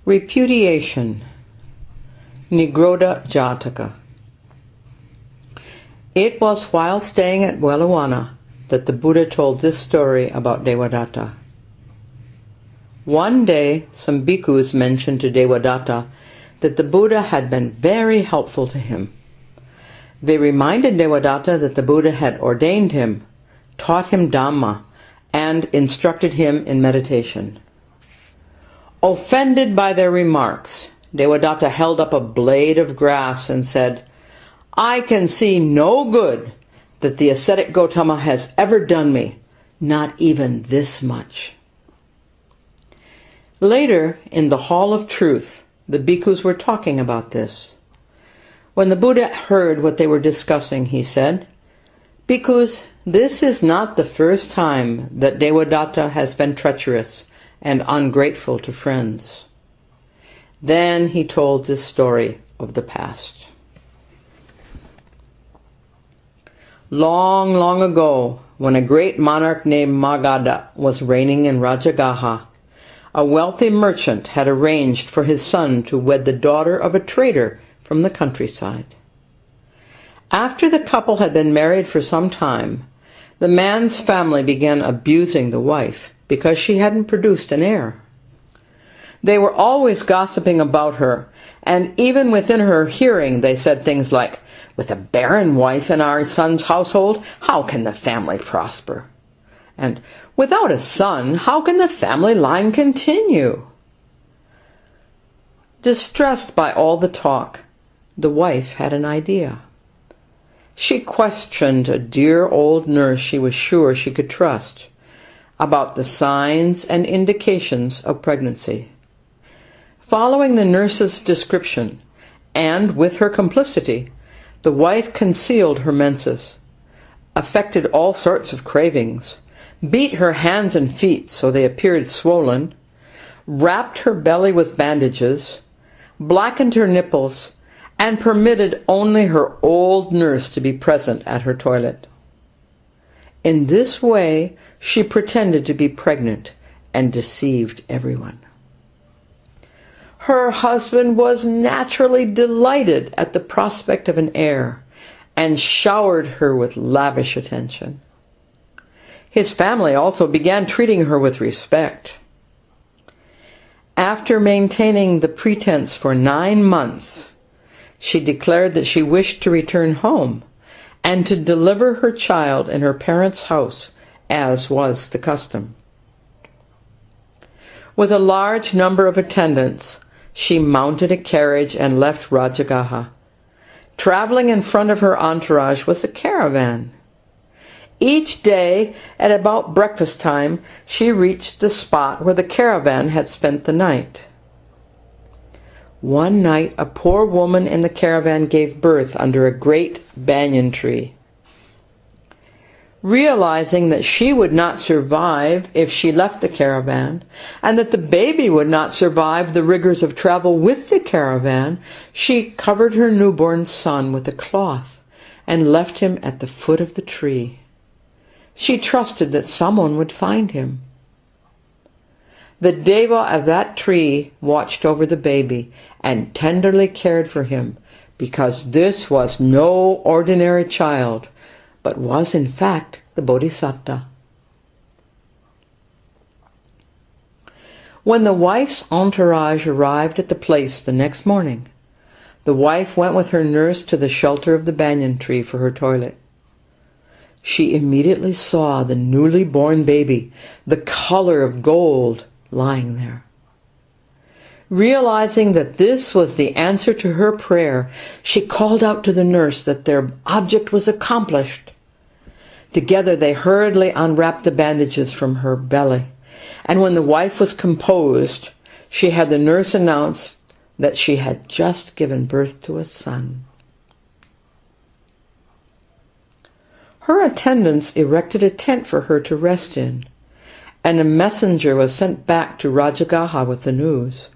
Repudiation. Nigrodha Jataka. It was while staying at Welluwana that the Buddha told this story about Devadatta. One day, some bhikkhus mentioned to Devadatta that the Buddha had been very helpful to him. They reminded Devadatta that the Buddha had ordained him, taught him Dhamma, and instructed him in meditation. Offended by their remarks, Devadatta held up a blade of grass and said, "I can see no good that the ascetic Gotama has ever done me, not even this much." Later, in the Hall of Truth, the bhikkhus were talking about this. When the Buddha heard what they were discussing, he said, "Bhikkhus, this is not the first time that Devadatta has been treacherous and ungrateful to friends." Then he told this story of the past. Long, long ago, when a great monarch named Magadha was reigning in Rajagaha, a wealthy merchant had arranged for his son to wed the daughter of a trader from the countryside. After the couple had been married for some time, the man's family began abusing the wife because she hadn't produced an heir. They were always gossiping about her, and even within her hearing they said things like, "With a barren wife in our son's household, how can the family prosper?" And "Without a son, how can the family line continue?" Distressed by all the talk, the wife had an idea. She questioned a dear old nurse she was sure she could trust about the signs and indications of pregnancy. Following the nurse's description, and with her complicity, the wife concealed her menses, affected all sorts of cravings, beat her hands and feet so they appeared swollen, wrapped her belly with bandages, blackened her nipples, and permitted only her old nurse to be present at her toilet. In this way, she pretended to be pregnant and deceived everyone. Her husband was naturally delighted at the prospect of an heir and showered her with lavish attention. His family also began treating her with respect. After maintaining the pretense for 9 months, she declared that she wished to return home and to deliver her child in her parents' house, as was the custom. With a large number of attendants, she mounted a carriage and left Rajagaha. Traveling in front of her entourage was a caravan. Each day, at about breakfast time, she reached the spot where the caravan had spent the night. One night, a poor woman in the caravan gave birth under a great banyan tree. Realizing that she would not survive if she left the caravan, and that the baby would not survive the rigors of travel with the caravan, she covered her newborn son with a cloth and left him at the foot of the tree. She trusted that someone would find him. The deva of that tree watched over the baby and tenderly cared for him, because this was no ordinary child, but was in fact the Bodhisattva. When the wife's entourage arrived at the place the next morning, the wife went with her nurse to the shelter of the banyan tree for her toilet. She immediately saw the newly born baby, the color of gold, lying there. Realizing that this was the answer to her prayer, she called out to the nurse that their object was accomplished. Together they hurriedly unwrapped the bandages from her belly, and when the wife was composed, she had the nurse announce that she had just given birth to a son. Her attendants erected a tent for her to rest in, and a messenger was sent back to Rajagaha with the news.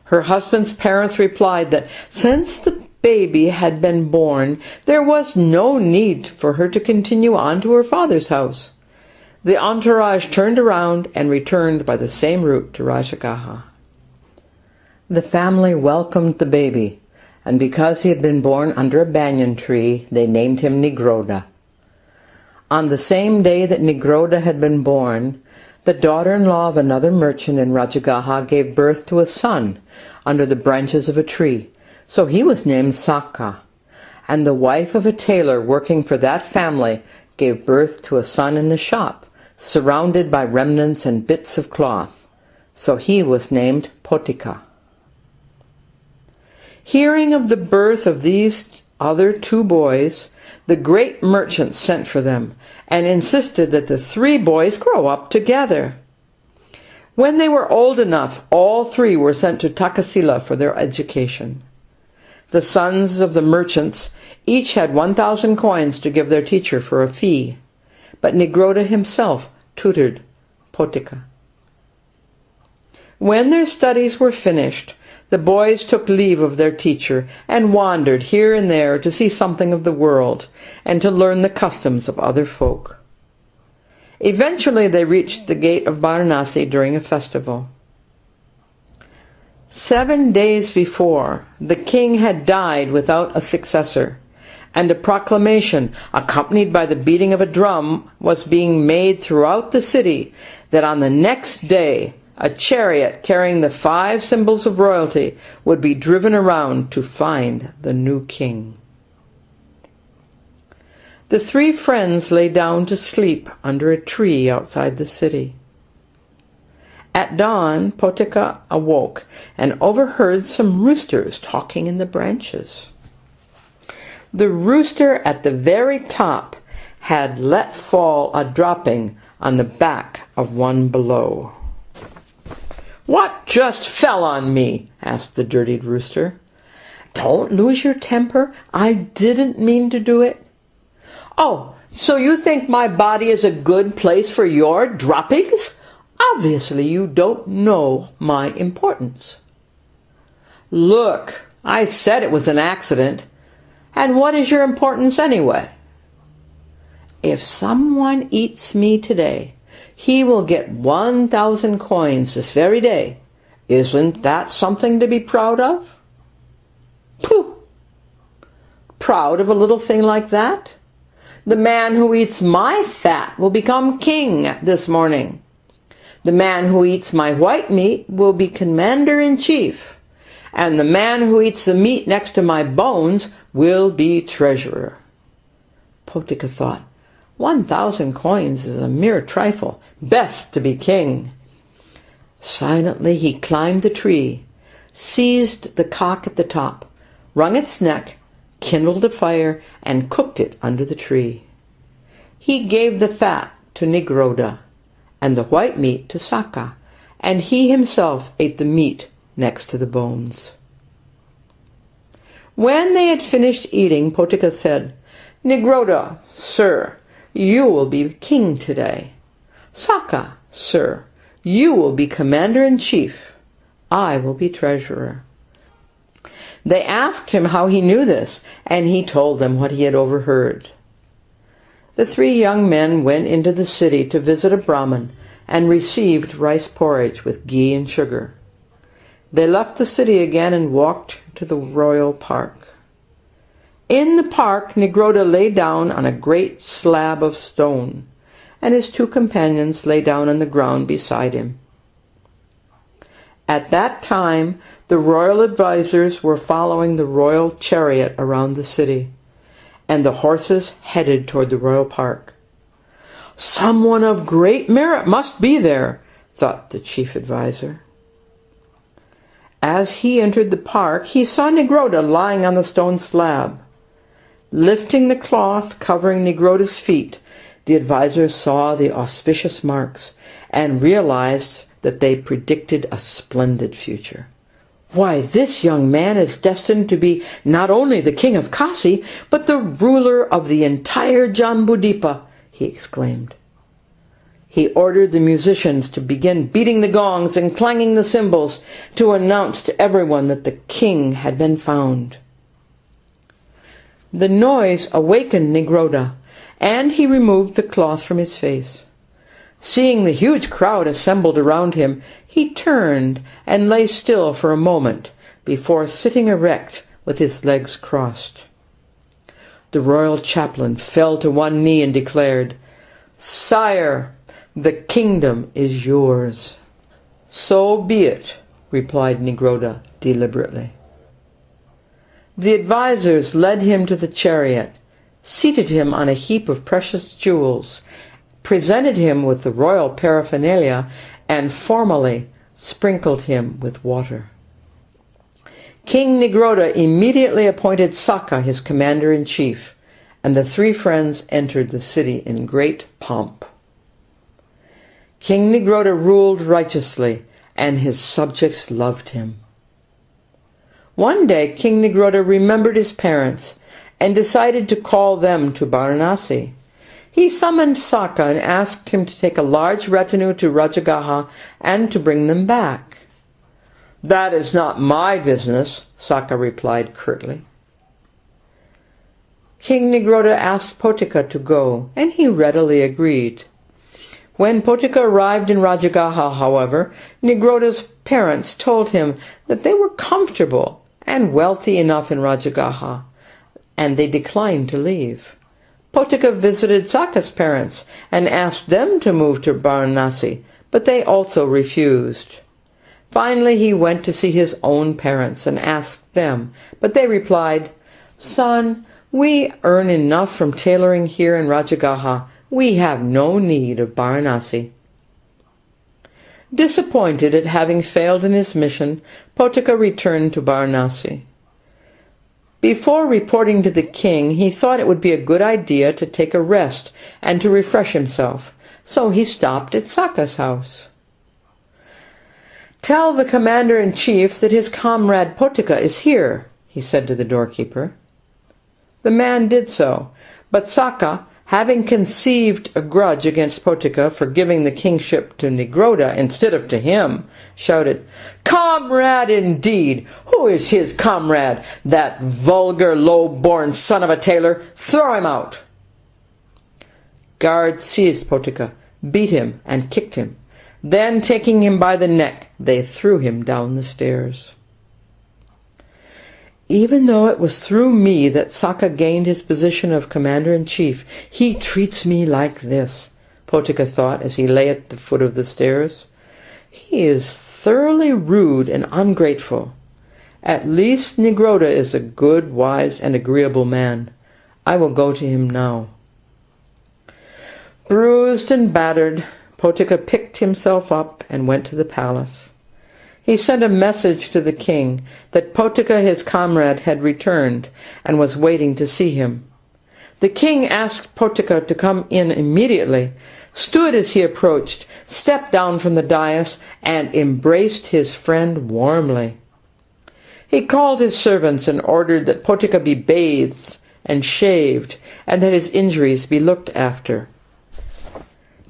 Her husband's parents replied that since the baby had been born, there was no need for her to continue on to her father's house. The entourage turned around and returned by the same route to Rajagaha. The family welcomed the baby, and because he had been born under a banyan tree, they named him Nigrodha. On the same day that Nigrodha had been born, the daughter-in-law of another merchant in Rajagaha gave birth to a son under the branches of a tree, so he was named Saka. And the wife of a tailor working for that family gave birth to a son in the shop, surrounded by remnants and bits of cloth, so he was named Potika. Hearing of the birth of these other two boys, the great merchant sent for them and insisted that the three boys grow up together. When they were old enough, all three were sent to Takasila for their education. The sons of the merchants each had 1,000 coins to give their teacher for a fee, but Nigrodha himself tutored Potika. When their studies were finished, the boys took leave of their teacher and wandered here and there to see something of the world and to learn the customs of other folk. Eventually they reached the gate of Varanasi during a festival. 7 days before, the king had died without a successor, and a proclamation, accompanied by the beating of a drum, was being made throughout the city that on the next day a chariot carrying the 5 symbols of royalty would be driven around to find the new king. The 3 friends lay down to sleep under a tree outside the city. At dawn, Potika awoke and overheard some roosters talking in the branches. The rooster at the very top had let fall a dropping on the back of one below. "What just fell on me?" asked the dirty rooster. "Don't lose your temper. I didn't mean to do it." "Oh, so you think my body is a good place for your droppings? Obviously you don't know my importance." "Look, I said it was an accident. And what is your importance anyway?" "If someone eats me today, he will get 1,000 coins this very day. Isn't that something to be proud of?" "Pooh! Proud of a little thing like that? The man who eats my fat will become king this morning. The man who eats my white meat will be commander-in-chief. And the man who eats the meat next to my bones will be treasurer." Potika thought, 1,000 coins is a mere trifle. Best to be king. Silently he climbed the tree, seized the cock at the top, wrung its neck, kindled a fire, and cooked it under the tree. He gave the fat to Nigrodha, and the white meat to Saka, and he himself ate the meat next to the bones. When they had finished eating, Potika said, "Nigrodha, sir, you will be king today. Saka, sir, you will be commander-in-chief. I will be treasurer." They asked him how he knew this, and he told them what he had overheard. The 3 young men went into the city to visit a Brahmin and received rice porridge with ghee and sugar. They left the city again and walked to the royal park. In the park, Nigrodha lay down on a great slab of stone, and his 2 companions lay down on the ground beside him. At that time, the royal advisors were following the royal chariot around the city, and the horses headed toward the royal park. "Someone of great merit must be there," thought the chief advisor. As he entered the park, he saw Nigrodha lying on the stone slab. Lifting the cloth covering Nigrodha's feet, the advisor saw the auspicious marks and realized that they predicted a splendid future. "Why, this young man is destined to be not only the king of Kasi, but the ruler of the entire Jambudvipa," he exclaimed. He ordered the musicians to begin beating the gongs and clanging the cymbals to announce to everyone that the king had been found. The noise awakened Nigrodha, and he removed the cloth from his face. Seeing the huge crowd assembled around him, he turned and lay still for a moment before sitting erect with his legs crossed. The royal chaplain fell to one knee and declared, "Sire, the kingdom is yours." "So be it," replied Nigrodha deliberately. The advisers led him to the chariot, seated him on a heap of precious jewels, presented him with the royal paraphernalia, and formally sprinkled him with water. King Nigrodha immediately appointed Saka his commander-in-chief, and the three friends entered the city in great pomp. King Nigrodha ruled righteously, and his subjects loved him. One day King Nigrodha remembered his parents and decided to call them to Varanasi. He summoned Saka and asked him to take a large retinue to Rajagaha and to bring them back. "That is not my business," Saka replied curtly. King Nigrodha asked Potika to go, and he readily agreed. When Potika arrived in Rajagaha, however, Nigrodha's parents told him that they were comfortable and wealthy enough in Rajagaha, and they declined to leave. Potika visited Saka's parents and asked them to move to Varanasi, but they also refused. Finally, he went to see his own parents and asked them, but they replied, "Son, we earn enough from tailoring here in Rajagaha. We have no need of Varanasi." Disappointed at having failed in his mission, Potika returned to Varanasi. Before reporting to the king, he thought it would be a good idea to take a rest and to refresh himself, so he stopped at Saka's house. "Tell the commander-in-chief that his comrade Potika is here," he said to the doorkeeper. The man did so, but Saka, having conceived a grudge against Potika for giving the kingship to Nigrodha instead of to him, shouted, "Comrade indeed! Who is his comrade? That vulgar, low-born son of a tailor! Throw him out!" Guards seized Potika, beat him, and kicked him. Then, taking him by the neck, they threw him down the stairs. Even though it was through me that Saka gained his position of commander-in-chief, he treats me like this, Potika thought as he lay at the foot of the stairs. He is thoroughly rude and ungrateful. At least Nigrodha is a good, wise, and agreeable man. I will go to him now. Bruised and battered, Potika picked himself up and went to the palace. He sent a message to the king that Potika, his comrade, had returned and was waiting to see him. The king asked Potika to come in immediately, stood as he approached, stepped down from the dais, and embraced his friend warmly. He called his servants and ordered that Potika be bathed and shaved, and that his injuries be looked after.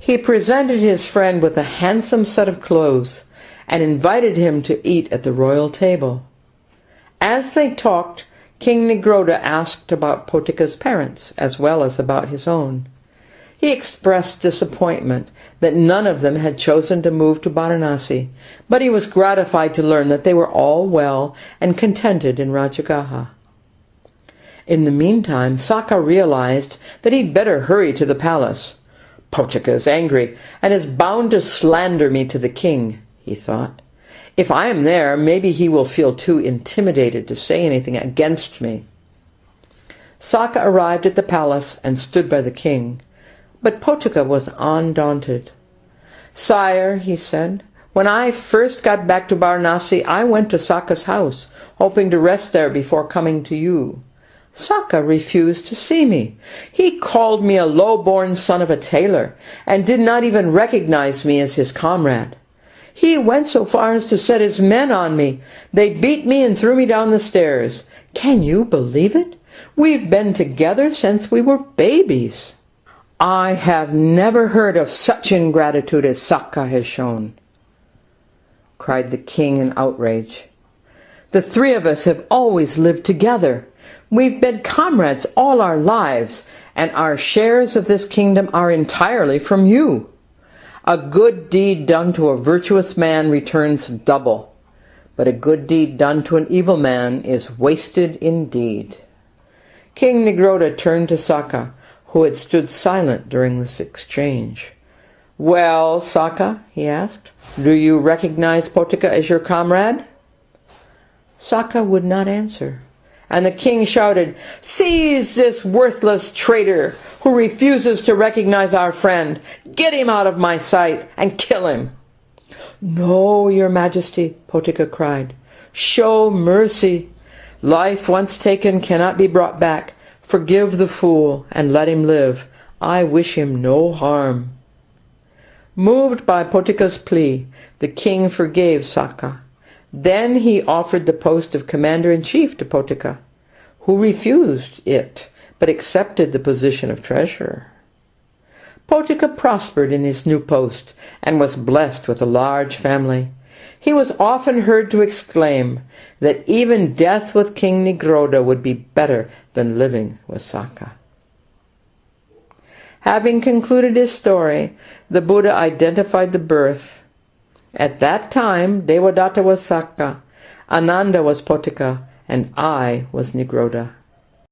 He presented his friend with a handsome set of clothes, and invited him to eat at the royal table. As they talked, King Nigrodha asked about Potika's parents, as well as about his own. He expressed disappointment that none of them had chosen to move to Varanasi, but he was gratified to learn that they were all well and contented in Rajagaha. In the meantime, Saka realized that he'd better hurry to the palace. "Potika is angry, and is bound to slander me to the king," he thought. "If I am there, maybe he will feel too intimidated to say anything against me." Saka arrived at the palace and stood by the king, but Potika was undaunted. "Sire," he said, "when I first got back to Varanasi, I went to Saka's house, hoping to rest there before coming to you. Saka refused to see me. He called me a low-born son of a tailor, and did not even recognize me as his comrade. He went so far as to set his men on me. They beat me and threw me down the stairs. Can you believe it? We've been together since we were babies." "I have never heard of such ingratitude as Saka has shown," cried the king in outrage. "The three of us have always lived together. We've been comrades all our lives, and our shares of this kingdom are entirely from you. A good deed done to a virtuous man returns double, but a good deed done to an evil man is wasted indeed. King Nigrodha turned to Saka, who had stood silent during this exchange. "Well, Saka," he asked, "do you recognize Potika as your comrade?" Saka would not answer, and the king shouted, "Seize this worthless traitor who refuses to recognize our friend. Get him out of my sight and kill him." "No, your majesty," Potika cried. "Show mercy. Life once taken cannot be brought back. Forgive the fool and let him live. I wish him no harm." Moved by Potika's plea, the king forgave Saka. Then he offered the post of commander-in-chief to Potika, who refused it, but accepted the position of treasurer. Potika prospered in his new post, and was blessed with a large family. He was often heard to exclaim that even death with King Nigrodha would be better than living with Saka. Having concluded his story, the Buddha identified the birth. At that time, Devadatta was Saka, Ananda was Potika, and I was Nigrodha.